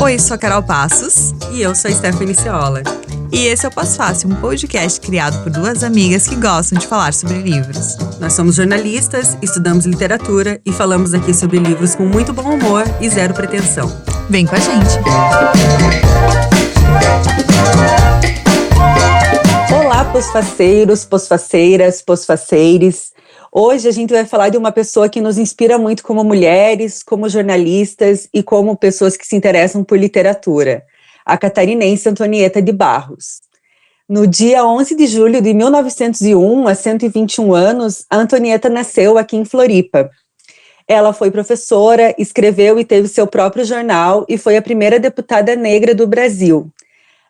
Oi, sou a Carol Passos. E eu sou a Stephanie Ciola. E esse é o Pós Fácil, um podcast criado por duas amigas que gostam de falar sobre livros. Nós somos jornalistas, estudamos literatura e falamos aqui sobre livros com muito bom humor e zero pretensão. Vem com a gente! Olá, posfaceiros, posfaceiras, posfaceires. Hoje a gente vai falar de uma pessoa que nos inspira muito como mulheres, como jornalistas e como pessoas que se interessam por literatura. A catarinense Antonieta de Barros. No dia 11 de julho de 1901, há 121 anos, a Antonieta nasceu aqui em Floripa. Ela foi professora, escreveu e teve seu próprio jornal e foi a primeira deputada negra do Brasil.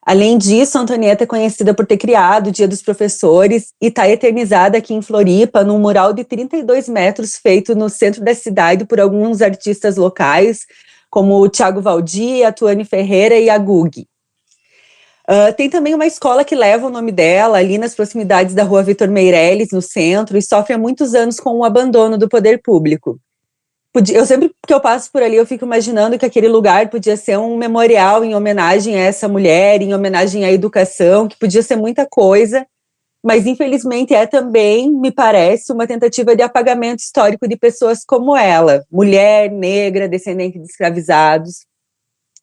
Além disso, a Antonieta é conhecida por ter criado o Dia dos Professores e está eternizada aqui em Floripa num mural de 32 metros feito no centro da cidade por alguns artistas locais, como o Thiago Valdi, a Tuane Ferreira e a Gugi. Tem também uma escola que leva o nome dela, ali nas proximidades da rua Vitor Meireles, no centro, e sofre há muitos anos com o abandono do poder público. Eu sempre que eu passo por ali, eu fico imaginando que aquele lugar podia ser um memorial em homenagem a essa mulher, em homenagem à educação, que podia ser muita coisa, mas infelizmente é também, me parece, uma tentativa de apagamento histórico de pessoas como ela, mulher, negra, descendente de escravizados.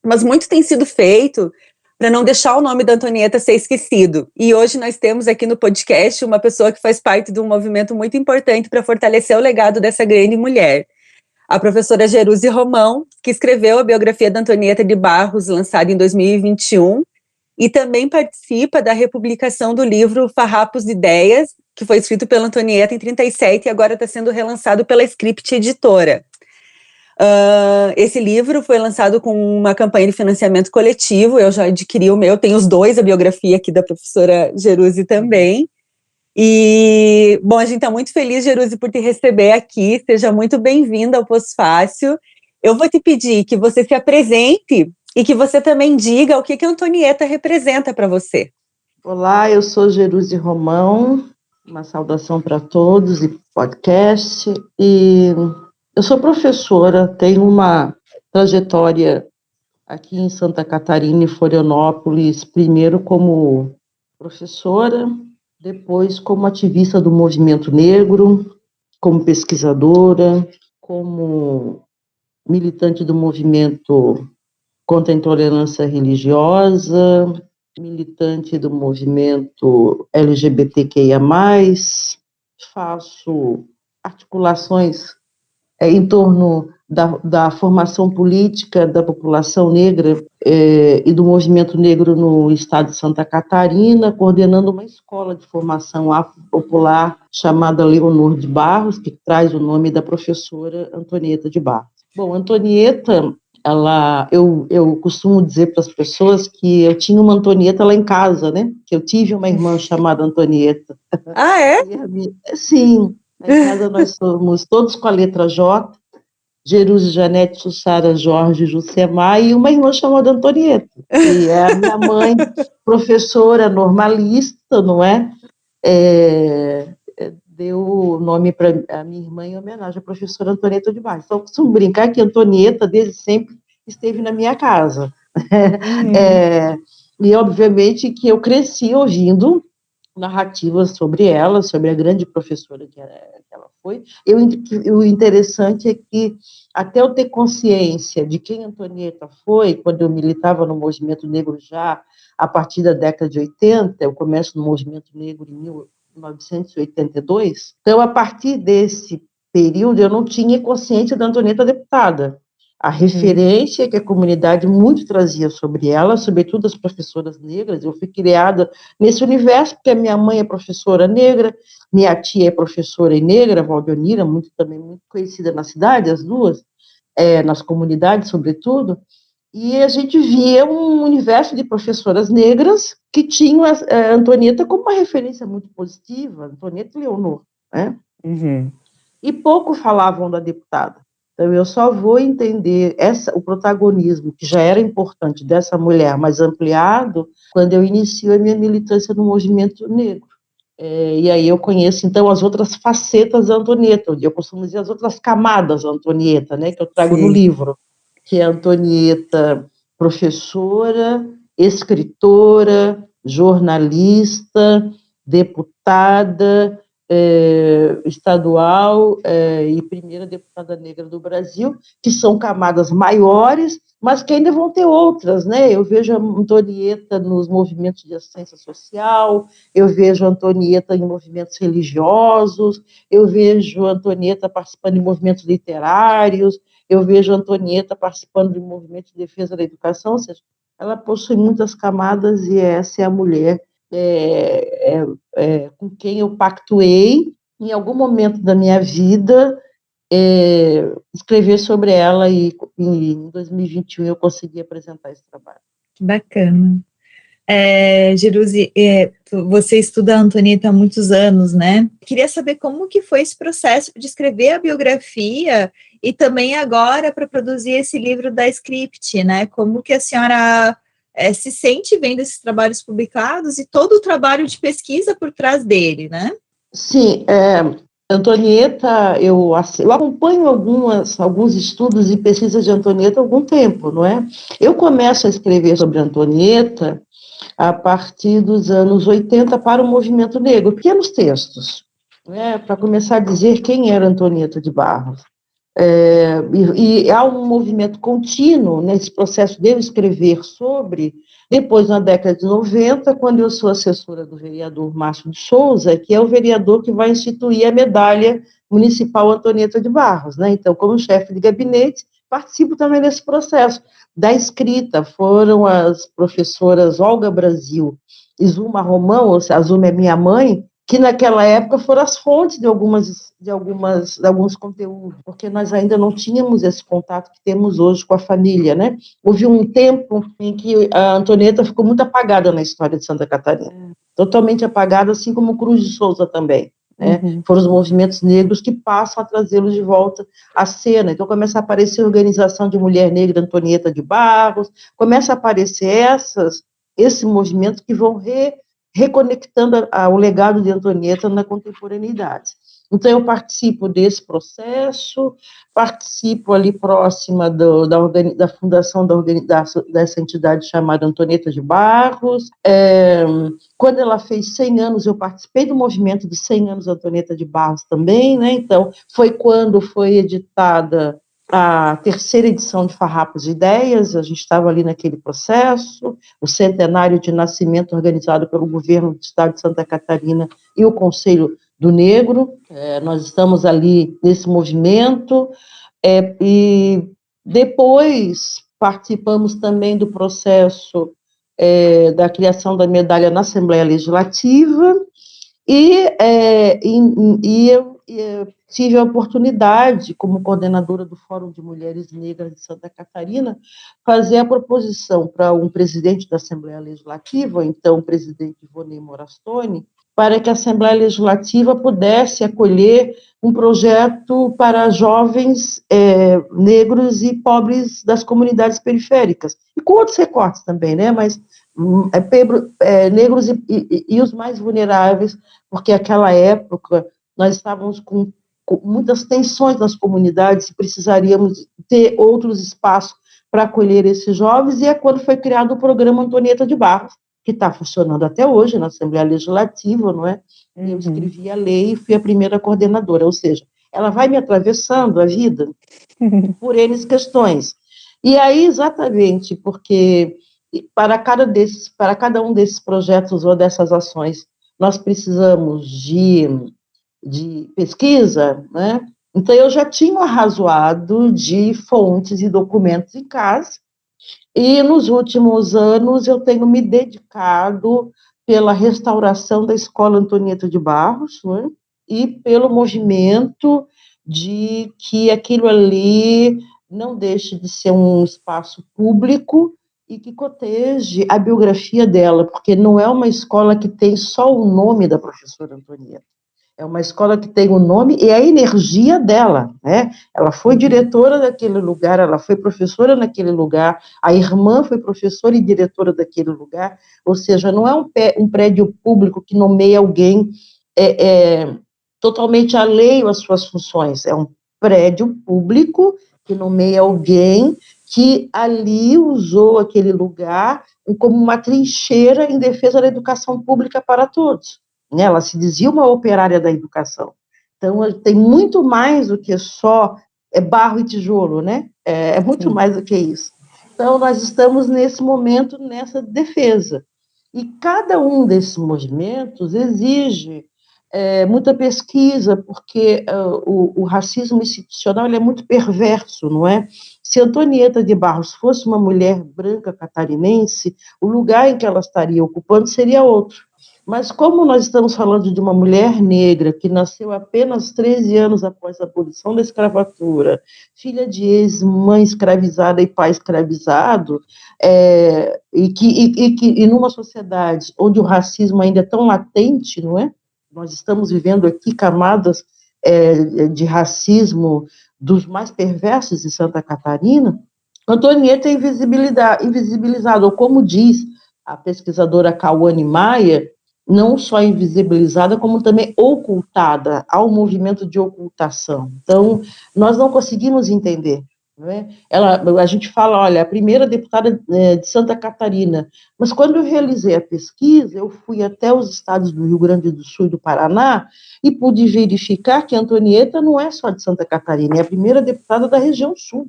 Mas muito tem sido feito para não deixar o nome da Antonieta ser esquecido. E hoje nós temos aqui no podcast uma pessoa que faz parte de um movimento muito importante para fortalecer o legado dessa grande mulher. A professora Jerusi Romão, que escreveu a biografia da Antonieta de Barros, lançada em 2021, e também participa da republicação do livro Farrapos de Ideias, que foi escrito pela Antonieta em 1937 e agora está sendo relançado pela Script Editora. Esse livro foi lançado com uma campanha de financiamento coletivo, eu já adquiri o meu, tenho os dois, a biografia aqui da professora Jerusi também. E, bom, a gente está muito feliz, Jerusi, por te receber aqui, seja muito bem-vinda ao Pós-Fácil. Eu vou te pedir que você se apresente e que você também diga o que a Antonieta representa para você. Olá, eu sou Jerusi Romão, uma saudação para todos e podcast, e eu sou professora, tenho uma trajetória aqui em Santa Catarina e Florianópolis, primeiro como professora, depois como ativista do movimento negro, como pesquisadora, como militante do movimento contra a intolerância religiosa, militante do movimento LGBTQIA+, faço articulações em torno da formação política da população negra e do movimento negro no estado de Santa Catarina, coordenando uma escola de formação afropopular chamada Leonor de Barros, que traz o nome da professora Antonieta de Barros. Bom, Antonieta, eu costumo dizer para as pessoas que eu tinha uma Antonieta lá em casa, né? Que eu tive uma irmã chamada Antonieta. Ah, é? Sim, lá em casa nós somos todos com a letra J, Jerusi, Janete, Sussara, Jorge, Jucemar, e uma irmã chamada Antonieta, que é a minha mãe, professora normalista, não é? Deu o nome para a minha irmã em homenagem à professora Antonieta de Barros. Então, eu costumo brincar que a Antonieta, desde sempre, esteve na minha casa. E, obviamente, que eu cresci ouvindo narrativas sobre ela, sobre a grande professora que ela foi. O interessante é que, até eu ter consciência de quem Antonieta foi, quando eu militava no movimento negro já, a partir da década de 80, eu começo no movimento negro em 1982, então, a partir desse período, eu não tinha consciência da Antonieta deputada. A referência que a comunidade muito trazia sobre ela, sobretudo as professoras negras, eu fui criada nesse universo, porque a minha mãe é professora negra, minha tia é professora e negra, Valdionira, também muito conhecida na cidade, as duas, nas comunidades, sobretudo, e a gente via um universo de professoras negras que tinham a Antonieta como uma referência muito positiva, Antonieta e Leonor, né? E pouco falavam da deputada. Então, eu só vou entender o protagonismo, que já era importante, dessa mulher, mas ampliado, quando eu inicio a minha militância no movimento negro. E aí eu conheço, então, as outras facetas da Antonieta, eu costumo dizer as outras camadas da Antonieta, né, que eu trago no Sim. livro, que é a Antonieta professora, escritora, jornalista, deputada estadual e primeira deputada negra do Brasil, que são camadas maiores, mas que ainda vão ter outras, né? Eu vejo a Antonieta nos movimentos de assistência social, eu vejo a Antonieta em movimentos religiosos, eu vejo a Antonieta participando de movimentos literários, eu vejo a Antonieta participando de movimentos de defesa da educação, ou seja, ela possui muitas camadas e essa é a mulher com quem eu pactuei, em algum momento da minha vida, escrever sobre ela e em 2021 eu consegui apresentar esse trabalho. Bacana. Jerusi, você estuda a Antonieta há muitos anos, né? Queria saber como que foi esse processo de escrever a biografia e também agora para produzir esse livro da Script, né? Como que a senhora se sente vendo esses trabalhos publicados e todo o trabalho de pesquisa por trás dele, né? Sim, Antonieta, eu acompanho alguns estudos e pesquisas de Antonieta há algum tempo, não é? Eu começo a escrever sobre Antonieta a partir dos anos 80 para o movimento negro, pequenos textos, né, para começar a dizer quem era Antonieta de Barros. E há um movimento contínuo nesse processo de eu escrever sobre, depois na década de 90, quando eu sou assessora do vereador Márcio de Souza, que é o vereador que vai instituir a medalha municipal Antonieta de Barros, né? Então, como chefe de gabinete, participo também desse processo. Da escrita foram as professoras Olga Brasil e Zuma Romão, ou seja, a Zuma é minha mãe, que naquela época foram as fontes de alguns conteúdos, porque nós ainda não tínhamos esse contato que temos hoje com a família, né? Houve um tempo em que a Antonieta ficou muito apagada na história de Santa Catarina, totalmente apagada, assim como Cruz de Souza também. Né? Foram os movimentos negros que passam a trazê-los de volta à cena. Então começa a aparecer a Organização de Mulher Negra Antonieta de Barros, começa a aparecer esse movimento que vão reconectando o legado de Antonieta na contemporaneidade. Então, eu participo desse processo, participo ali próxima da fundação dessa entidade chamada Antonieta de Barros. Quando ela fez 100 anos, eu participei do movimento de 100 anos Antonieta de Barros também, né? Então, foi quando foi editada a terceira edição de Farrapos de Ideias, a gente estava ali naquele processo, o centenário de nascimento organizado pelo governo do estado de Santa Catarina e o Conselho do Negro, nós estamos ali nesse movimento, e depois participamos também do processo da criação da medalha na Assembleia Legislativa, e eu tive a oportunidade, como coordenadora do Fórum de Mulheres Negras de Santa Catarina, fazer a proposição para um presidente da Assembleia Legislativa, então o presidente Ivonei Morastoni, para que a Assembleia Legislativa pudesse acolher um projeto para jovens negros e pobres das comunidades periféricas, e com outros recortes também, né? Mas negros e os mais vulneráveis, porque naquela época nós estávamos com muitas tensões nas comunidades e precisaríamos ter outros espaços para acolher esses jovens, e é quando foi criado o programa Antonieta de Barros, que está funcionando até hoje na Assembleia Legislativa, não é? Eu escrevi a lei e fui a primeira coordenadora, ou seja, ela vai me atravessando a vida por N questões. E aí, exatamente, porque para cada um desses projetos ou dessas ações, nós precisamos de pesquisa, né? Então, eu já tinha arrazoado de fontes e documentos em casa, e nos últimos anos eu tenho me dedicado pela restauração da Escola Antonieta de Barros, né? E pelo movimento de que aquilo ali não deixe de ser um espaço público e que coteje a biografia dela, porque não é uma escola que tem só o nome da professora Antonieta. É uma escola que tem o nome e a energia dela, né? Ela foi diretora daquele lugar, ela foi professora naquele lugar, a irmã foi professora e diretora daquele lugar, ou seja, não é um prédio público que nomeia alguém totalmente alheio às suas funções, é um prédio público que nomeia alguém que ali usou aquele lugar como uma trincheira em defesa da educação pública para todos. Né? Ela se dizia uma operária da educação. Então, tem muito mais do que só barro e tijolo, né? É muito mais do que isso. Então, nós estamos nesse momento, nessa defesa. E cada um desses movimentos exige muita pesquisa, porque o racismo institucional ele é muito perverso, não é? Se Antonieta de Barros fosse uma mulher branca catarinense, o lugar em que ela estaria ocupando seria outro. Mas como nós estamos falando de uma mulher negra que nasceu apenas 13 anos após a abolição da escravatura, filha de ex-mãe escravizada e pai escravizado, e numa sociedade onde o racismo ainda é tão latente, não é? Nós estamos vivendo aqui camadas de racismo dos mais perversos em Santa Catarina. Antonieta é invisibilizada, ou como diz a pesquisadora Cauane Maia, não só invisibilizada, como também ocultada, há um movimento de ocultação. Então, nós não conseguimos entender. Não é? A gente fala, olha, a primeira deputada de Santa Catarina, mas quando eu realizei a pesquisa, eu fui até os estados do Rio Grande do Sul e do Paraná e pude verificar que a Antonieta não é só de Santa Catarina, é a primeira deputada da região sul.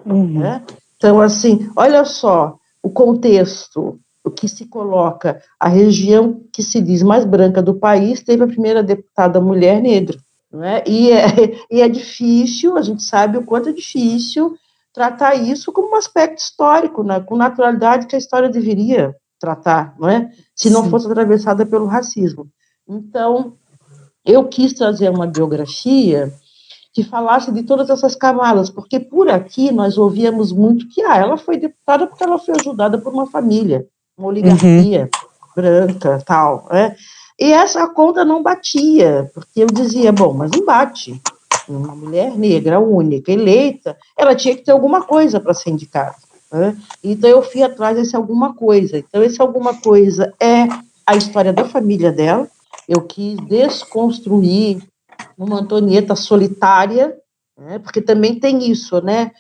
Né? Então, assim, olha só o contexto, o que se coloca, a região que se diz mais branca do país teve a primeira deputada mulher negra. Não é? E é difícil, a gente sabe o quanto é difícil tratar isso como um aspecto histórico, né? Com naturalidade que a história deveria tratar, não é? Se não fosse atravessada pelo racismo. Então, eu quis trazer uma biografia que falasse de todas essas camadas, porque por aqui nós ouvíamos muito que ela foi deputada porque ela foi ajudada por uma família, uma oligarquia branca, tal, né? E essa conta não batia, porque eu dizia, bom, mas não bate. Uma mulher negra, única, eleita, ela tinha que ter alguma coisa para ser indicada. Né? Então eu fui atrás desse alguma coisa. Então esse alguma coisa é a história da família dela. Eu quis desconstruir uma Antonieta solitária, né, porque também tem isso, né?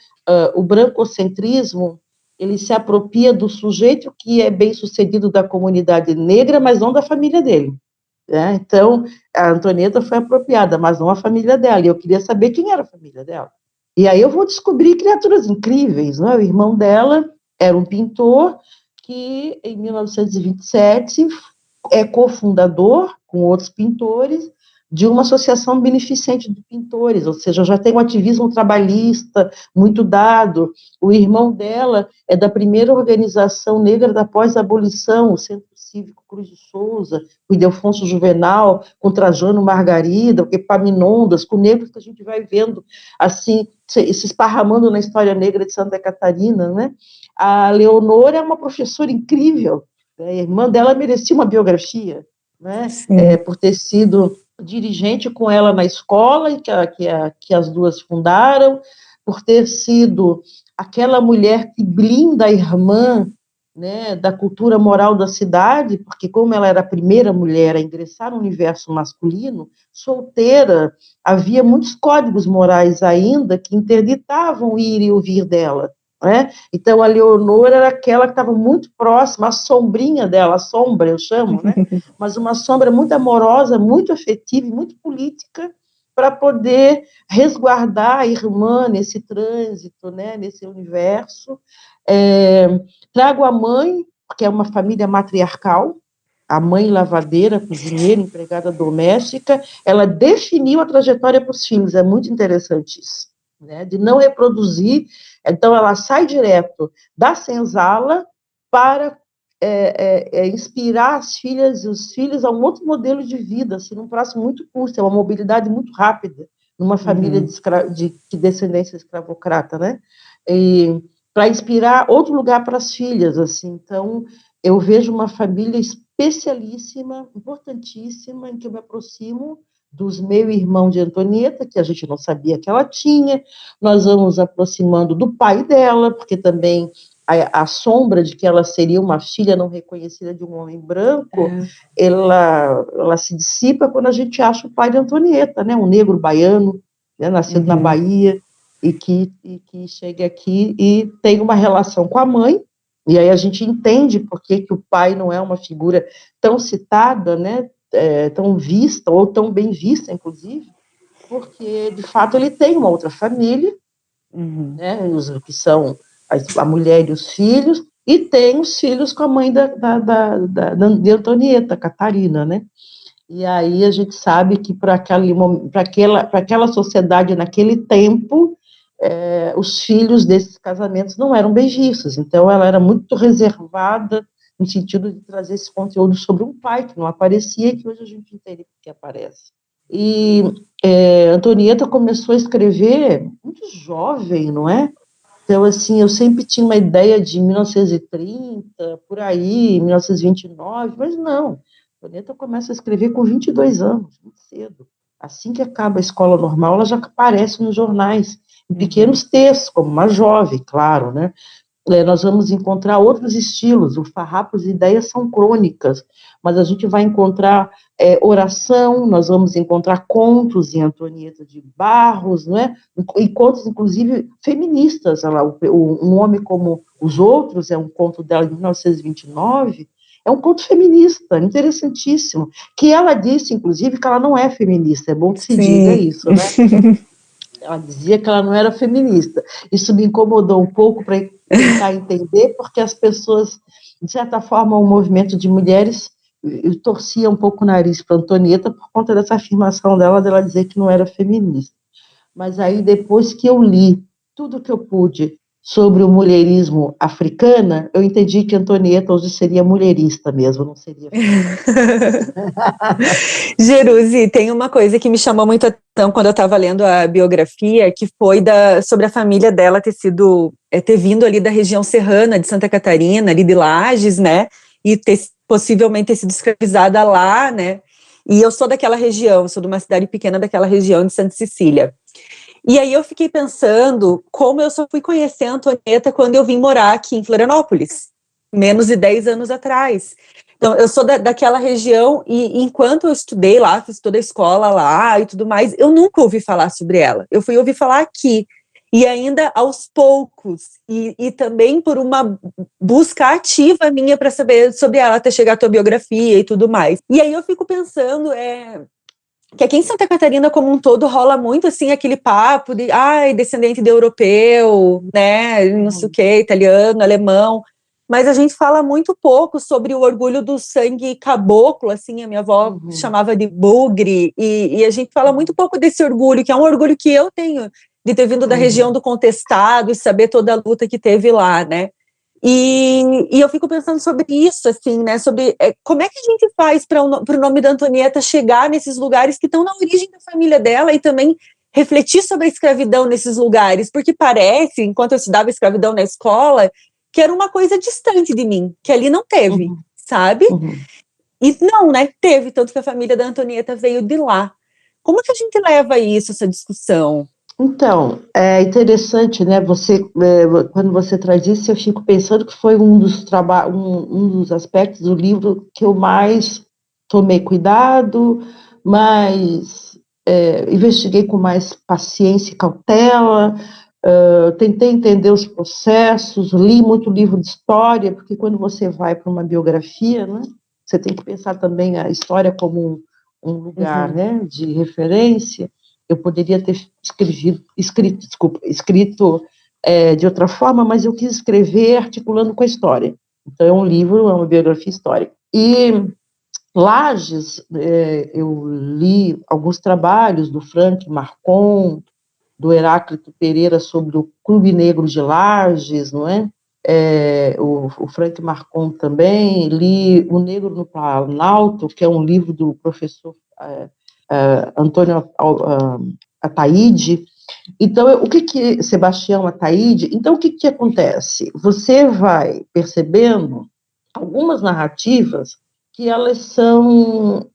O brancocentrismo, ele se apropria do sujeito que é bem-sucedido da comunidade negra, mas não da família dele. Né? Então, a Antonieta foi apropriada, mas não a família dela, e eu queria saber quem era a família dela. E aí eu vou descobrir criaturas incríveis, né? O irmão dela era um pintor que, em 1927, é cofundador, com outros pintores, de uma associação beneficente de pintores, ou seja, já tem um ativismo trabalhista muito dado. O irmão dela é da primeira organização negra da pós-abolição, o Centro Cívico Cruz de Souza, com Ildefonso Juvenal, com Trajano Margarida, com Epaminondas, com negros que a gente vai vendo assim, se esparramando na história negra de Santa Catarina. Né? A Leonor é uma professora incrível, né? A irmã dela merecia uma biografia, né? Por ter sido dirigente com ela na escola, que as duas fundaram, por ter sido aquela mulher que blinda a irmã, né, da cultura moral da cidade, porque como ela era a primeira mulher a ingressar no universo masculino, solteira, havia muitos códigos morais ainda que interditavam ir e ouvir dela. Né? Então, a Leonor era aquela que estava muito próxima, a sombrinha dela, a sombra, eu chamo, né? Mas uma sombra muito amorosa, muito afetiva e muito política, para poder resguardar a irmã nesse trânsito, né? Nesse universo. Trago a mãe, que é uma família matriarcal, a mãe lavadeira, cozinheira, empregada doméstica, ela definiu a trajetória para os filhos, é muito interessante isso, né? De não reproduzir. Então, ela sai direto da senzala para inspirar as filhas e os filhos a um outro modelo de vida, assim, num prazo muito curto, é uma mobilidade muito rápida, numa família de descendência escravocrata, né? E para inspirar outro lugar para as filhas, assim. Então, eu vejo uma família especialíssima, importantíssima, em que eu me aproximo dos meio-irmão de Antonieta, que a gente não sabia que ela tinha, nós vamos aproximando do pai dela, porque também a sombra de que ela seria uma filha não reconhecida de um homem branco, ela se dissipa quando a gente acha o pai de Antonieta, né, um negro baiano, né, nascido na Bahia, e que chega aqui e tem uma relação com a mãe, e aí a gente entende por que o pai não é uma figura tão citada, né, tão vista, ou tão bem vista, inclusive, porque, de fato, ele tem uma outra família, né, que são a mulher e os filhos, e tem os filhos com a mãe de Antonieta, Catarina, né? E aí a gente sabe que para aquela sociedade naquele tempo, os filhos desses casamentos não eram bem vistos, então ela era muito reservada no sentido de trazer esse conteúdo sobre um pai que não aparecia e que hoje a gente entende que aparece. E Antonieta começou a escrever muito jovem, não é? Então, assim, eu sempre tinha uma ideia de 1930, por aí, 1929, mas não. Antonieta começa a escrever com 22 anos, muito cedo. Assim que acaba a escola normal, ela já aparece nos jornais, em pequenos textos, como uma jovem, claro, né? Nós vamos encontrar outros estilos, o Farrapos e Ideias são crônicas, mas a gente vai encontrar oração, nós vamos encontrar contos em Antonieta de Barros, não é? E contos, inclusive, feministas. Um Homem Como os Outros, é um conto dela de 1929, é um conto feminista, interessantíssimo, que ela disse, inclusive, que ela não é feminista, é bom que se diga isso, né? Ela dizia que ela não era feminista. Isso me incomodou um pouco para tentar entender, porque as pessoas, de certa forma, o movimento de mulheres torcia um pouco o nariz para Antonieta por conta dessa afirmação dela dizer que não era feminista. Mas aí, depois que eu li tudo que eu pude sobre o mulherismo africana, eu entendi que Antonieta hoje seria mulherista mesmo, não seria feminista. Jerusi, tem uma coisa que me chamou muito a atenção quando eu estava lendo a biografia, que foi sobre a família dela ter vindo ali da região serrana de Santa Catarina, ali de Lages, né, e possivelmente ter sido escravizada lá, né, e eu sou daquela região, sou de uma cidade pequena daquela região de Santa Cecília. E aí eu fiquei pensando como eu só fui conhecer a Antonieta quando eu vim morar aqui em Florianópolis, menos de 10 anos atrás. Então, eu sou daquela região e enquanto eu estudei lá, fiz toda a escola lá e tudo mais, eu nunca ouvi falar sobre ela. Eu fui ouvir falar aqui. E ainda aos poucos. E também por uma busca ativa minha para saber sobre ela, até chegar à tua biografia e tudo mais. E aí eu fico pensando, que aqui em Santa Catarina como um todo rola muito assim aquele papo de descendente de europeu, né, não sei o que, italiano, alemão, mas a gente fala muito pouco sobre o orgulho do sangue caboclo, assim, a minha avó chamava de bugre, e a gente fala muito pouco desse orgulho, que é um orgulho que eu tenho de ter vindo da região do Contestado e saber toda a luta que teve lá, né. E eu fico pensando sobre isso, assim, né, sobre como é que a gente faz para o nome da Antonieta chegar nesses lugares que estão na origem da família dela e também refletir sobre a escravidão nesses lugares, porque parece, enquanto eu estudava escravidão na escola, que era uma coisa distante de mim, que ali não teve, sabe? E não, né, teve, tanto que a família da Antonieta veio de lá. Como que a gente leva isso, essa discussão? Então, é interessante, né? Quando você traz isso, eu fico pensando que foi um dos aspectos do livro que eu mais tomei cuidado, mais investiguei com mais paciência e cautela, tentei entender os processos, li muito livro de história, porque quando você vai para uma biografia, né, você tem que pensar também a história como um lugar, né, de referência. Eu poderia ter escrito de outra forma, mas eu quis escrever articulando com a história. Então, é um livro, é uma biografia histórica. E Lages, eu li alguns trabalhos do Frank Marcon, do Heráclito Pereira sobre o Clube Negro de Lages, não é? O Frank Marcon também, li O Negro no Planalto, que é um livro do professor Antônio Ataíde. Então, Sebastião Ataíde, então o que acontece? Você vai percebendo algumas narrativas que elas são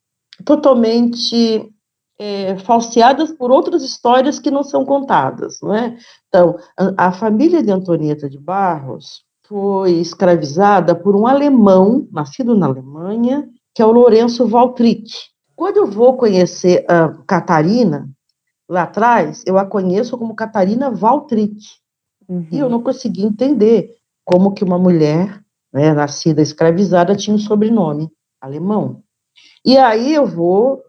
totalmente falseadas por outras histórias que não são contadas, não é? Então, a família de Antonieta de Barros foi escravizada por um alemão, nascido na Alemanha, que é o Lourenço Waltrick. Quando eu vou conhecer a Catarina, lá atrás, eu a conheço como Catarina Waltrick. E eu não consegui entender como que uma mulher, né, nascida escravizada tinha um sobrenome alemão. E aí eu vou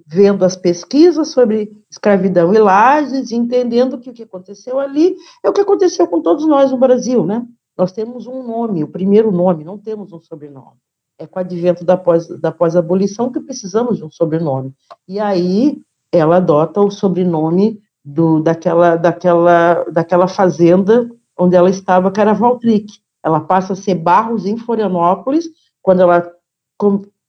vendo as pesquisas sobre escravidão e Lages, entendendo que o que aconteceu ali é o que aconteceu com todos nós no Brasil, né? Nós temos um nome, o primeiro nome, não temos um sobrenome. É com o advento da pós-abolição que precisamos de um sobrenome. E aí ela adota o sobrenome daquela fazenda onde ela estava, que era Waltrick. Ela passa a ser Barros em Florianópolis, quando ela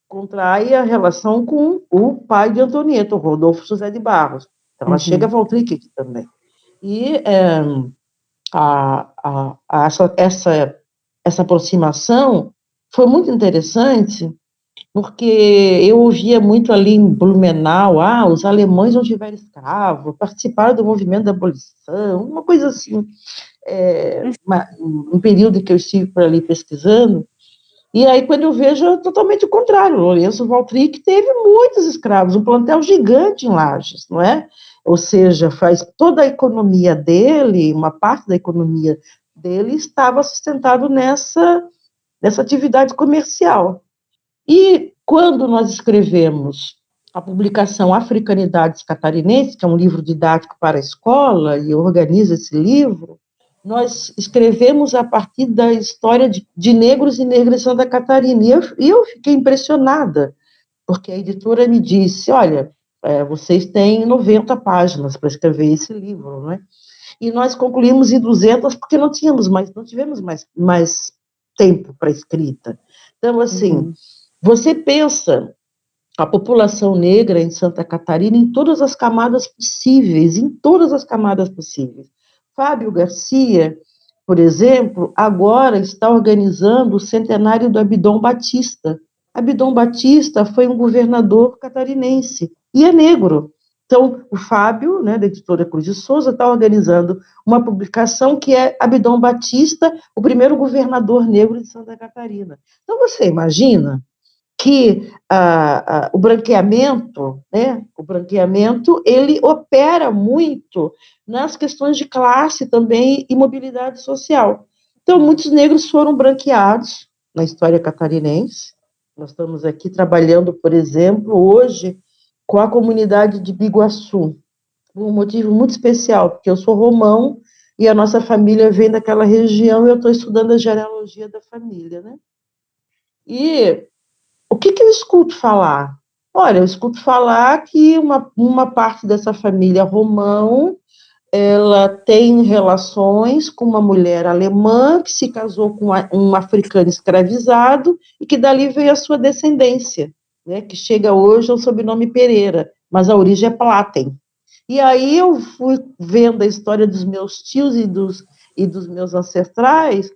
contrai a relação com o pai de Antonieta, o Rodolfo José de Barros. Então, ela chega a Waltrick aqui também. E essa aproximação foi muito interessante, porque eu ouvia muito ali em Blumenau, os alemães não tiveram escravo, participaram do movimento da abolição, uma coisa assim, um período que eu estive por ali pesquisando. E aí, quando eu vejo, é totalmente o contrário. O Lourenço Waltrick teve muitos escravos, um plantel gigante em Lages, não é? Ou seja, faz toda a economia dele, uma parte da economia dele estava sustentado nessa atividade comercial. E quando nós escrevemos a publicação Africanidades Catarinenses, que é um livro didático para a escola, e eu organizo esse livro, nós escrevemos a partir da história de negros e negras em Santa Catarina. E eu fiquei impressionada, porque a editora me disse, olha, vocês têm 90 páginas para escrever esse livro, não é? E nós concluímos em 200 porque não tivemos mais tempo para escrita. Então, assim, você pensa a população negra em Santa Catarina em todas as camadas possíveis, Fábio Garcia, por exemplo, agora está organizando o centenário do Abdon Batista. Abdon Batista foi um governador catarinense e é negro. Então, o Fábio, né, da editora Cruz de Souza, está organizando uma publicação que é Abdon Batista, o primeiro governador negro de Santa Catarina. Então, você imagina que o branqueamento, né, ele opera muito nas questões de classe também e mobilidade social. Então, muitos negros foram branqueados na história catarinense. Nós estamos aqui trabalhando, por exemplo, hoje, com a comunidade de Biguaçu, por um motivo muito especial, porque eu sou romão e a nossa família vem daquela região e eu estou estudando a genealogia da família, né? E o que eu escuto falar? Olha, eu escuto falar que uma parte dessa família romão, ela tem relações com uma mulher alemã que se casou com um africano escravizado e que dali veio a sua descendência, né, que chega hoje ao sobrenome Pereira, mas a origem é Platen. E aí eu fui vendo a história dos meus tios e dos meus ancestrais,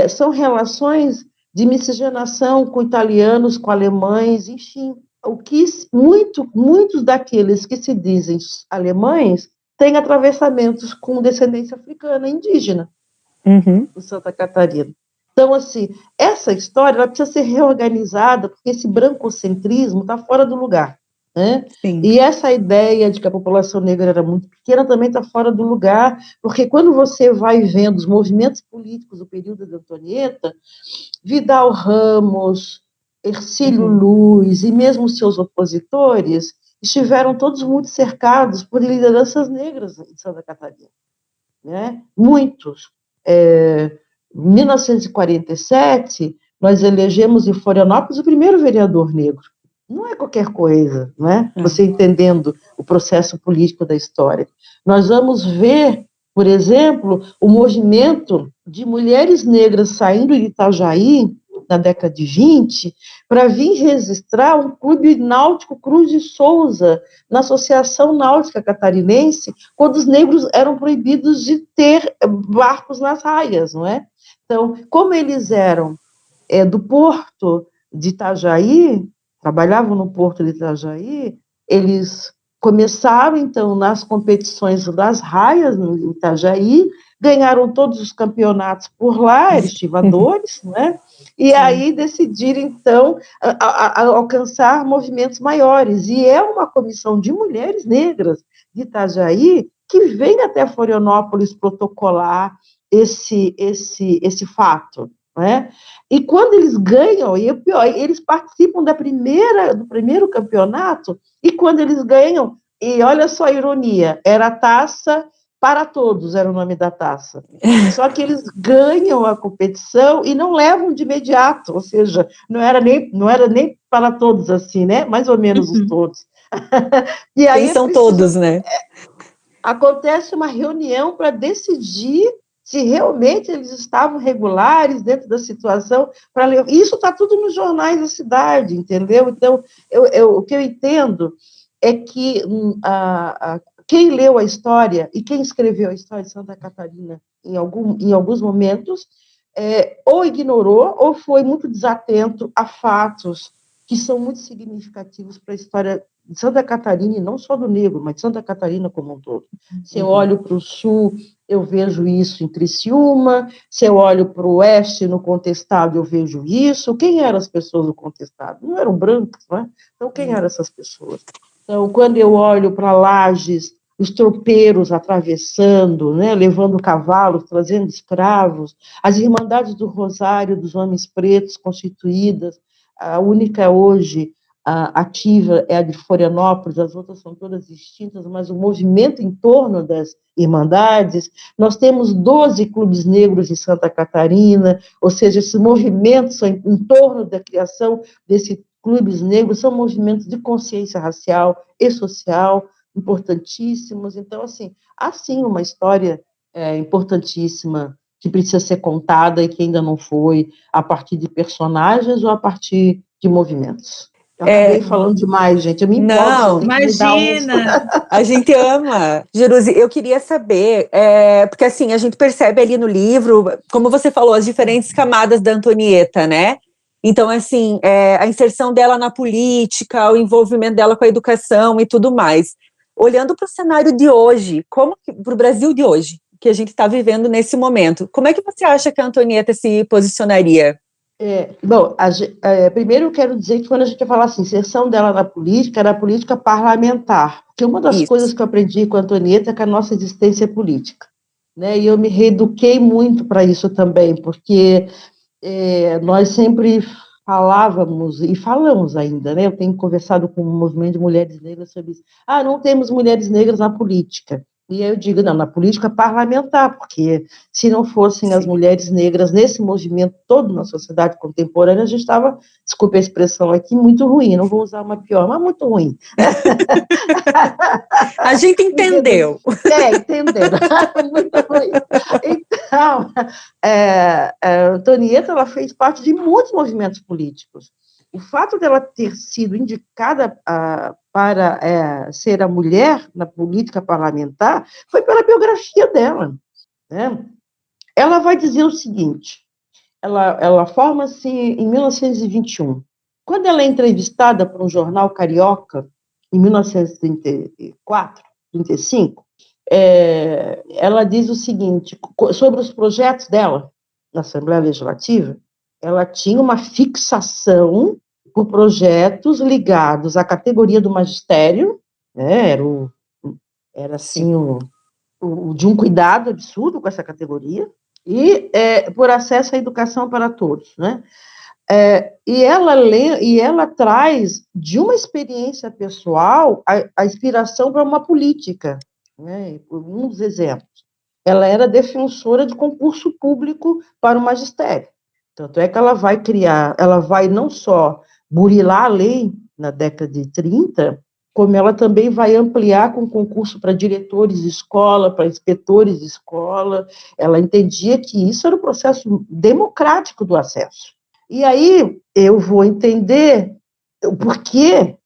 são relações de miscigenação com italianos, com alemães, enfim. O que muitos daqueles que se dizem alemães têm atravessamentos com descendência africana, indígena, em Santa Catarina. Então, assim, essa história ela precisa ser reorganizada, porque esse brancocentrismo está fora do lugar. Né? E essa ideia de que a população negra era muito pequena também está fora do lugar, porque quando você vai vendo os movimentos políticos do período da Antonieta, Vidal Ramos, Hercílio Luz e mesmo seus opositores estiveram todos muito cercados por lideranças negras em Santa Catarina. Né? Muitos. Em 1947, nós elegemos em Florianópolis o primeiro vereador negro. Não é qualquer coisa, né? Você entendendo o processo político da história. Nós vamos ver, por exemplo, o movimento de mulheres negras saindo de Itajaí, na década de 20, para vir registrar um clube náutico Cruz de Souza, na Associação Náutica Catarinense, quando os negros eram proibidos de ter barcos nas raias, não é? Então, como eles eram do porto de Itajaí, trabalhavam no porto de Itajaí, eles começaram, então, nas competições das raias, no Itajaí, ganharam todos os campeonatos por lá, eram estivadores, né? E aí decidiram, então, a alcançar movimentos maiores. E é uma comissão de mulheres negras de Itajaí que vem até Florianópolis protocolar esse fato, né? E quando eles ganham, e o pior, eles participam do primeiro campeonato, e quando eles ganham, e olha só a ironia, era a taça para todos, era o nome da taça. Só que eles ganham a competição e não levam de imediato, ou seja, não era nem para todos assim, né? Mais ou menos os todos. E aí são todos, né? Acontece uma reunião para decidir se realmente eles estavam regulares dentro da situação. Isso está tudo nos jornais da cidade, entendeu? Então, o que eu entendo é que quem leu a história e quem escreveu a história de Santa Catarina em alguns momentos ou ignorou ou foi muito desatento a fatos que são muito significativos para a história de Santa Catarina, e não só do negro, mas de Santa Catarina como um todo. Se eu olho para o sul, eu vejo isso em Criciúma, se eu olho para o oeste, no Contestado, eu vejo isso. Quem eram as pessoas do Contestado? Não eram brancas, não é? Então, quem eram essas pessoas? Então, quando eu olho para Lages, os tropeiros atravessando, né, levando cavalos, trazendo escravos, as Irmandades do Rosário dos Homens Pretos constituídas, a única hoje ativa é a de Florianópolis, as outras são todas extintas, mas o movimento em torno das Irmandades, nós temos 12 clubes negros em Santa Catarina, ou seja, esses movimentos em torno da criação desses clubes negros são movimentos de consciência racial e social importantíssimos. Então, assim, há sim uma história importantíssima que precisa ser contada e que ainda não foi a partir de personagens ou a partir de movimentos. Eu acabei falando demais, gente. Eu me empolgo. Não, imagina! A gente ama. Jerusi, eu queria saber, porque assim, a gente percebe ali no livro, como você falou, as diferentes camadas da Antonieta, né? Então, assim, a inserção dela na política, o envolvimento dela com a educação e tudo mais. Olhando para o cenário de hoje, para o Brasil de hoje, que a gente está vivendo nesse momento, como é que você acha que a Antonieta se posicionaria? Bom, primeiro eu quero dizer que quando a gente fala assim, inserção dela na política, era a política parlamentar, porque uma das coisas que eu aprendi com a Antonieta é que a nossa existência é política, né? E eu me reeduquei muito para isso também, porque nós sempre falávamos, e falamos ainda, né? Eu tenho conversado com o movimento de mulheres negras sobre isso. Não temos mulheres negras na política. E aí eu digo, não, na política parlamentar, porque se não fossem as mulheres negras nesse movimento todo na sociedade contemporânea, a gente estava, desculpe a expressão aqui, muito ruim, não vou usar uma pior, mas muito ruim. A gente entendeu. Entendeu. Muito ruim. Então, a Antonieta, ela fez parte de muitos movimentos políticos. O fato dela ter sido indicada para ser a mulher na política parlamentar foi pela biografia dela, né? Ela vai dizer o seguinte, ela forma-se em 1921. Quando ela é entrevistada por um jornal carioca, em 1934, 35, ela diz o seguinte, sobre os projetos dela na Assembleia Legislativa, ela tinha uma fixação por projetos ligados à categoria do magistério, né, era assim, de um cuidado absurdo com essa categoria, e por acesso à educação para todos, né? E ela traz de uma experiência pessoal a inspiração para uma política, né? Um dos exemplos. Ela era defensora de concurso público para o magistério. Tanto é que ela vai não só burilar a lei na década de 30, como ela também vai ampliar com concurso para diretores de escola, para inspetores de escola. Ela entendia que isso era o processo democrático do acesso. E aí eu vou entender o porquê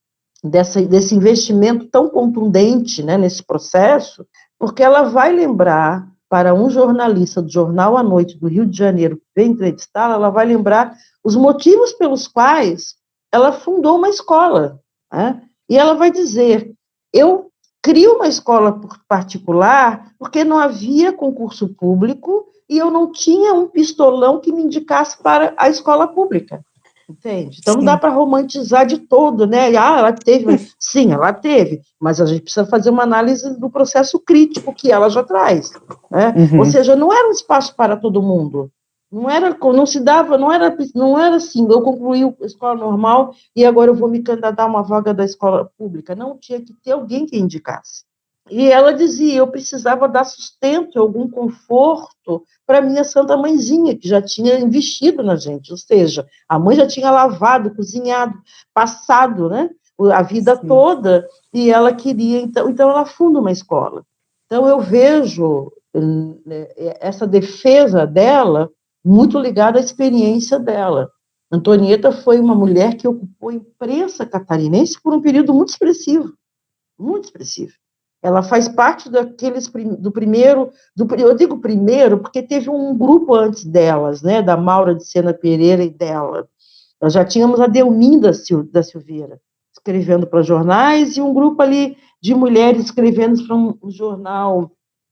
desse investimento tão contundente, né, nesse processo, porque ela vai lembrar para um jornalista do Jornal à Noite do Rio de Janeiro que vem entrevistá-la, ela vai lembrar os motivos pelos quais ela fundou uma escola, né? E ela vai dizer Eu crio uma escola particular porque não havia concurso público e eu não tinha um pistolão que me indicasse para a escola pública, entende? Então, não dá para romantizar de todo, né? Ela teve, sim, ela teve, mas a gente precisa fazer uma análise do processo crítico que ela já traz, né? Ou seja, não era um espaço para todo mundo, não se dava, não era assim, eu concluí a escola normal e agora eu vou me candidatar a uma vaga da escola pública. Não, tinha que ter alguém que indicasse. E ela dizia, eu precisava dar sustento, algum conforto para minha santa mãezinha, que já tinha investido na gente, ou seja, a mãe já tinha lavado, cozinhado, passado, né, a vida toda, e ela queria, então ela funda uma escola. Então eu vejo essa defesa dela muito ligada à experiência dela. Antonieta foi uma mulher que ocupou a imprensa catarinense por um período muito expressivo, muito expressivo. Ela faz parte do primeiro, eu digo primeiro, porque teve um grupo antes delas, né, da Maura de Sena Pereira e dela. Nós já tínhamos a Delminda da Silveira, escrevendo para jornais, e um grupo ali de mulheres escrevendo para um jornal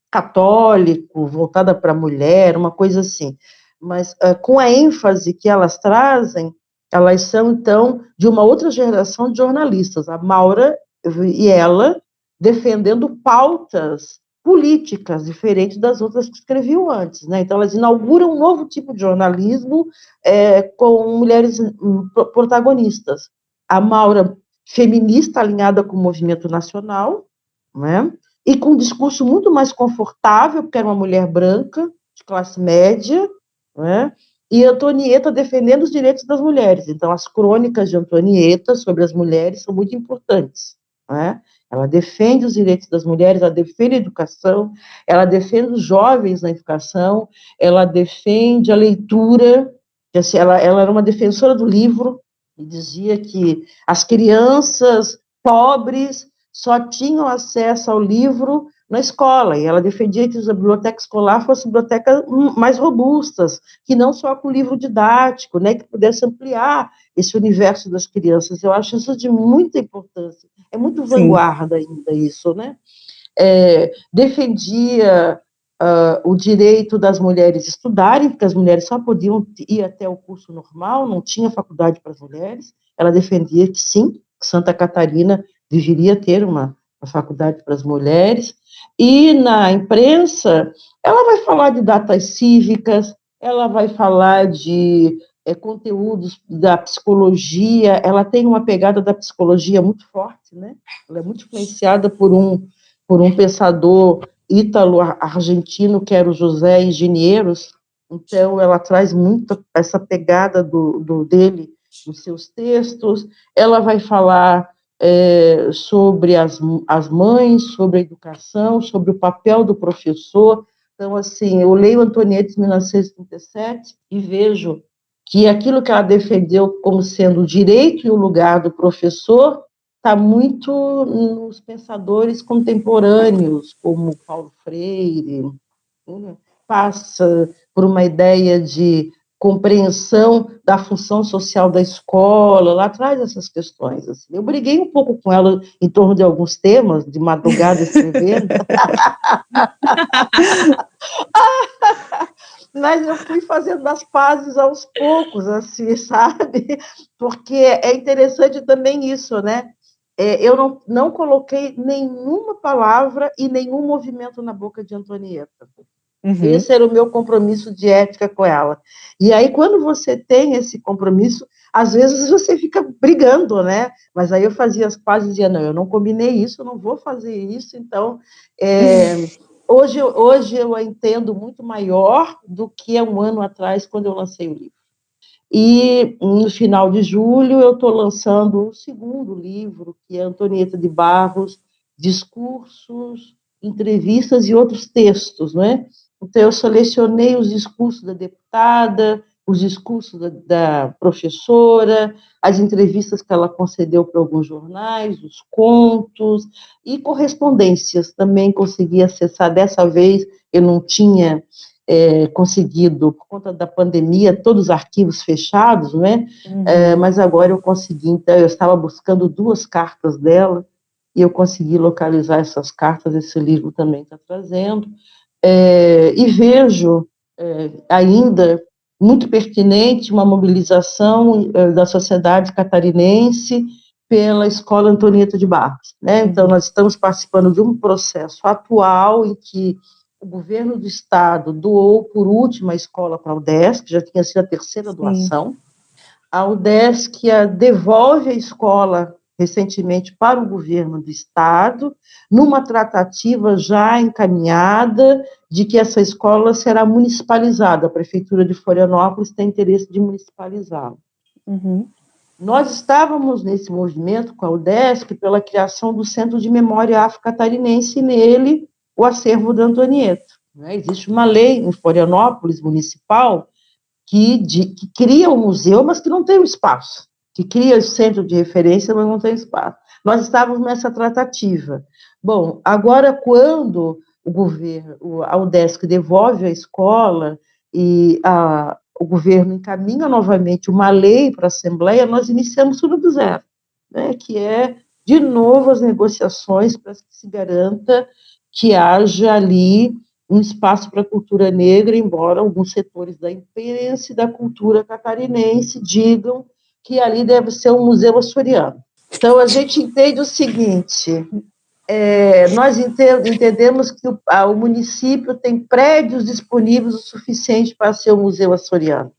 católico, voltada para a mulher, uma coisa assim. Mas com a ênfase que elas trazem, elas são, então, de uma outra geração de jornalistas. A Maura e ela defendendo pautas políticas diferentes das outras que escreviam antes, né? Então, elas inauguram um novo tipo de jornalismo com mulheres protagonistas. A Maura, feminista, alinhada com o movimento nacional, né? E com um discurso muito mais confortável, porque era uma mulher branca, de classe média, né? E Antonieta defendendo os direitos das mulheres. Então, as crônicas de Antonieta sobre as mulheres são muito importantes, né? Ela defende os direitos das mulheres, ela defende a educação, ela defende os jovens na educação, ela defende a leitura, assim, ela era uma defensora do livro, e dizia que as crianças pobres só tinham acesso ao livro na escola, e ela defendia que a biblioteca escolar fosse bibliotecas mais robustas, que não só com livro didático, né, que pudesse ampliar esse universo das crianças. Eu acho isso de muita importância. É muito vanguarda ainda isso, né? Defendia o direito das mulheres estudarem, porque as mulheres só podiam ir até o curso normal, não tinha faculdade para as mulheres. Ela defendia que sim, que Santa Catarina deveria ter uma faculdade para as mulheres. E na imprensa, ela vai falar de datas cívicas, ela vai falar de conteúdos da psicologia, ela tem uma pegada da psicologia muito forte, né? Ela é muito influenciada por um pensador ítalo-argentino, que era o José Engenheiros, então ela traz muito essa pegada dele nos seus textos. Ela vai falar sobre as mães, sobre a educação, sobre o papel do professor. Então, assim, eu leio Antonieta de 1937 e vejo que aquilo que ela defendeu como sendo o direito e o lugar do professor está muito nos pensadores contemporâneos, como Paulo Freire, né? Passa por uma ideia de compreensão da função social da escola, lá traz essas questões. Assim. Eu briguei um pouco com ela em torno de alguns temas, de madrugada escrevendo. Mas eu fui fazendo as pazes aos poucos, assim, sabe? Porque é interessante também isso, né? Eu não coloquei nenhuma palavra e nenhum movimento na boca de Antonieta. Esse era o meu compromisso de ética com ela. E aí, quando você tem esse compromisso, às vezes você fica brigando, né? Mas aí eu fazia as pazes e dizia, não, eu não combinei isso, eu não vou fazer isso, então... Hoje eu a entendo muito maior do que há um ano atrás, quando eu lancei o livro. E no final de julho eu estou lançando o segundo livro, que é Antonieta de Barros, Discursos, Entrevistas e Outros Textos, não é? Então eu selecionei os discursos da deputada, os discursos da professora, as entrevistas que ela concedeu para alguns jornais, os contos e correspondências. Também consegui acessar, dessa vez eu não tinha conseguido, por conta da pandemia, todos os arquivos fechados, né? Mas agora eu consegui, então eu estava buscando 2 cartas dela, e eu consegui localizar essas cartas, esse livro também está trazendo, e vejo ainda muito pertinente uma mobilização da sociedade catarinense pela Escola Antonieta de Barros, né? Então, nós estamos participando de um processo atual em que o governo do estado doou por última a escola para a UDESC, já tinha sido a terceira doação. A UDESC devolve a escola recentemente para o governo do estado, numa tratativa já encaminhada de que essa escola será municipalizada. A Prefeitura de Florianópolis tem interesse de municipalizá-la. Nós estávamos nesse movimento com a UDESC pela criação do Centro de Memória Afro-Catarinense, e nele o acervo da Antonieta. Existe uma lei em Florianópolis, municipal, que cria o museu, mas que não tem o espaço, que cria o centro de referência, mas não tem espaço. Nós estávamos nessa tratativa. Bom, agora, quando o governo, a UDESC devolve a escola e o governo encaminha novamente uma lei para a Assembleia, nós iniciamos tudo do zero, né, que é, de novo, as negociações para que se garanta que haja ali um espaço para a cultura negra, embora alguns setores da imprensa e da cultura catarinense digam que ali deve ser um museu açoriano. Então, a gente entende o seguinte, nós entendemos que o município tem prédios disponíveis o suficiente para ser um museu açoriano,